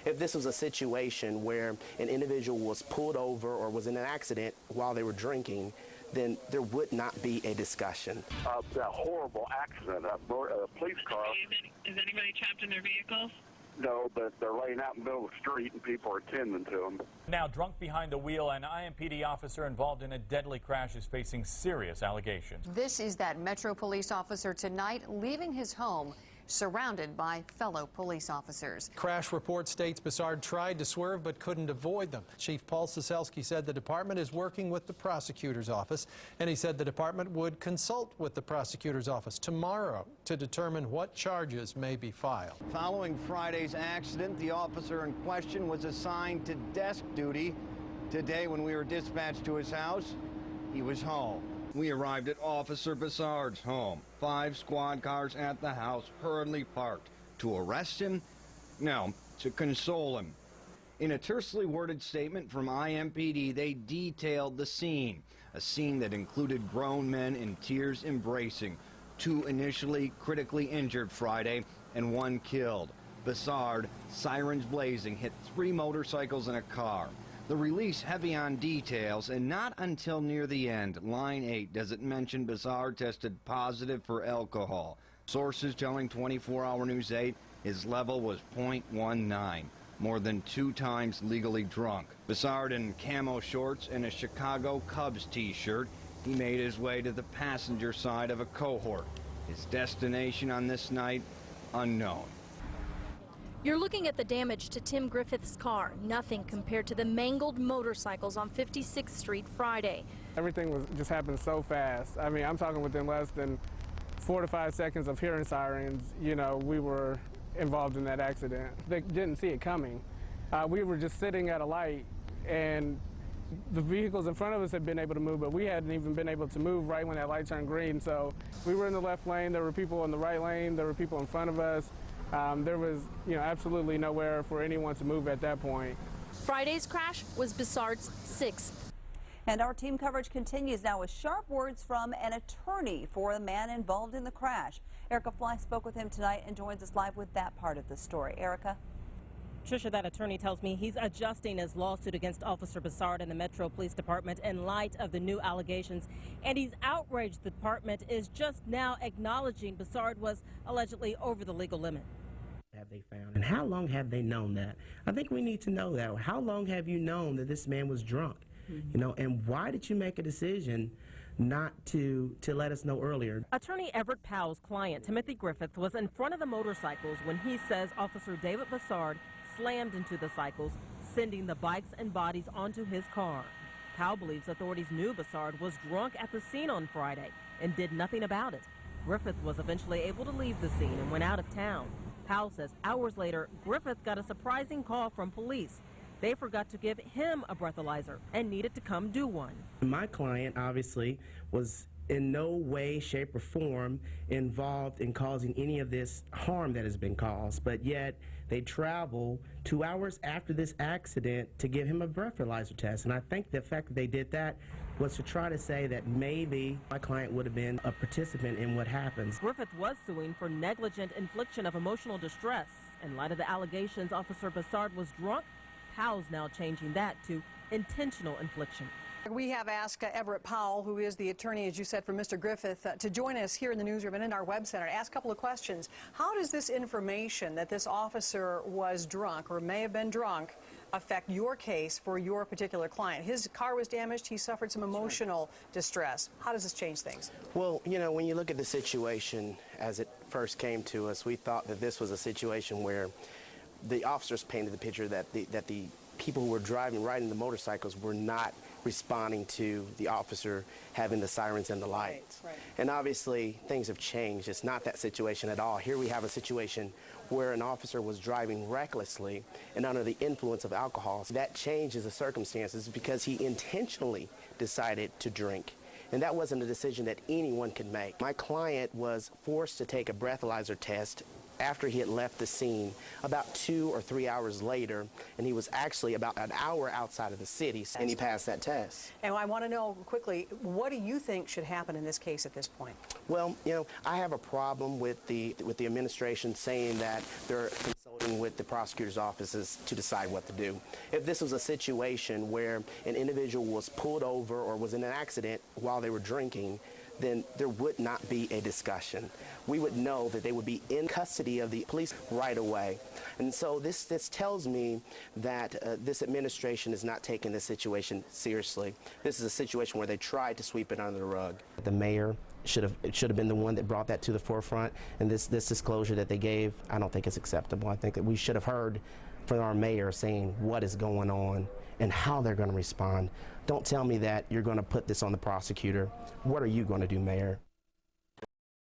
if this was a situation where an individual was pulled over or was in an accident while they were drinking, then there would not be a discussion. That horrible accident, a police car. Is anybody trapped in their vehicles? No, but they're laying out in the middle of the street and people are attending to them. Now, drunk behind the wheel, an IMPD officer involved in a deadly crash is facing serious allegations. This is that Metro police officer tonight leaving his home, surrounded by fellow police officers. Crash report states Bassard tried to swerve but couldn't avoid them. Chief Paul Soselsky said the department is working with the prosecutor's office, and he said the department would consult with the prosecutor's office tomorrow to determine what charges may be filed. Following Friday's accident, the officer in question was assigned to desk duty. Today, when we were dispatched to his house, he was home. We arrived at Officer Bassard's home. 5 squad cars at the house, hurriedly parked. To arrest him? No, to console him. In a tersely worded statement from IMPD, they detailed the scene. A scene that included grown men in tears embracing. 2 initially critically injured Friday and 1 killed. Bassard, sirens blazing, hit 3 motorcycles and a car. The release heavy on details, and not until near the end, line 8, does it mention Bassard tested positive for alcohol. Sources telling 24-Hour News 8 his level was .19, more than 2 times legally drunk. Bassard in camo shorts and a Chicago Cubs t-shirt, he made his way to the passenger side of a cohort. His destination on this night, unknown. You're looking at the damage to Tim Griffith's car. Nothing compared to the mangled motorcycles on 56th Street Friday. Everything just happened so fast. I mean, I'm talking within less than 4 to 5 seconds of hearing sirens, you know, we were involved in that accident. They didn't see it coming. We were just sitting at a light, and the vehicles in front of us had been able to move, but we hadn't even been able to move right when that light turned green. So we were in the left lane, there were people in the right lane, there were people in front of us. There was, absolutely nowhere for anyone to move at that point. Friday's crash was Bassard's 6th. And our team coverage continues now with sharp words from an attorney for the man involved in the crash. Erica Fly spoke with him tonight and joins us live with that part of the story. Erica? Trisha, that attorney tells me he's adjusting his lawsuit against Officer Bassard and the Metro Police Department in light of the new allegations. And he's outraged the department is just now acknowledging Bassard was allegedly over the legal limit. Have they found, and how long have they known that? I think we need to know that. How long have you known that this man was drunk? And why did you make a decision not to let us know earlier? Attorney Everett Powell's client, Timothy Griffith, was in front of the motorcycles when he says Officer David Bassard slammed into the cycles, sending the bikes and bodies onto his car. Powell believes authorities knew Bassard was drunk at the scene on Friday and did nothing about it. Griffith was eventually able to leave the scene and went out of town. Powell says hours later, Griffith got a surprising call from police. They forgot to give him a breathalyzer and needed to come do one. My client obviously was in no way, shape, or form involved in causing any of this harm that has been caused, but yet they travel 2 hours after this accident to give him a breathalyzer test. And I think the fact that they did that was to try to say that maybe my client would have been a participant in what happens. Griffith was suing for negligent infliction of emotional distress. In light of the allegations Officer Bassard was drunk, Powell's now changing that to intentional infliction. We have asked Everett Powell, who is the attorney, as you said, for Mr. Griffith, to join us here in the newsroom and in our web center. Ask a couple of questions. How does this information that this officer was drunk or may have been drunk affect your case for your particular client? His car was damaged. He suffered some emotional distress. How does this change things? Well, when you look at the situation as it first came to us, we thought that this was a situation where the officers painted the picture that the people who were riding the motorcycles were not responding to the officer having the sirens and the lights. Right. And obviously, things have changed. It's not that situation at all. Here we have a situation where an officer was driving recklessly and under the influence of alcohol. So that changes the circumstances because he intentionally decided to drink. And that wasn't a decision that anyone could make. My client was forced to take a breathalyzer test after he had left the scene about 2 or 3 hours later, and he was actually about an hour outside of the city, and he passed that test. And I want to know quickly, what do you think should happen in this case at this point? Well, I have a problem with the administration saying that they're consulting working with the prosecutor's offices to decide what to do. If this was a situation where an individual was pulled over or was in an accident while they were drinking, then there would not be a discussion. We would know that they would be in custody of the police right away. And so this tells me that this administration is not taking this situation seriously. This is a situation where they tried to sweep it under the rug. The mayor should have been the one that brought that to the forefront, and this disclosure that they gave, I don't think is acceptable. I think that we should have heard from our mayor saying what is going on and how they're going to respond. Don't tell me that you're going to put this on the prosecutor. What are you going to do, Mayor?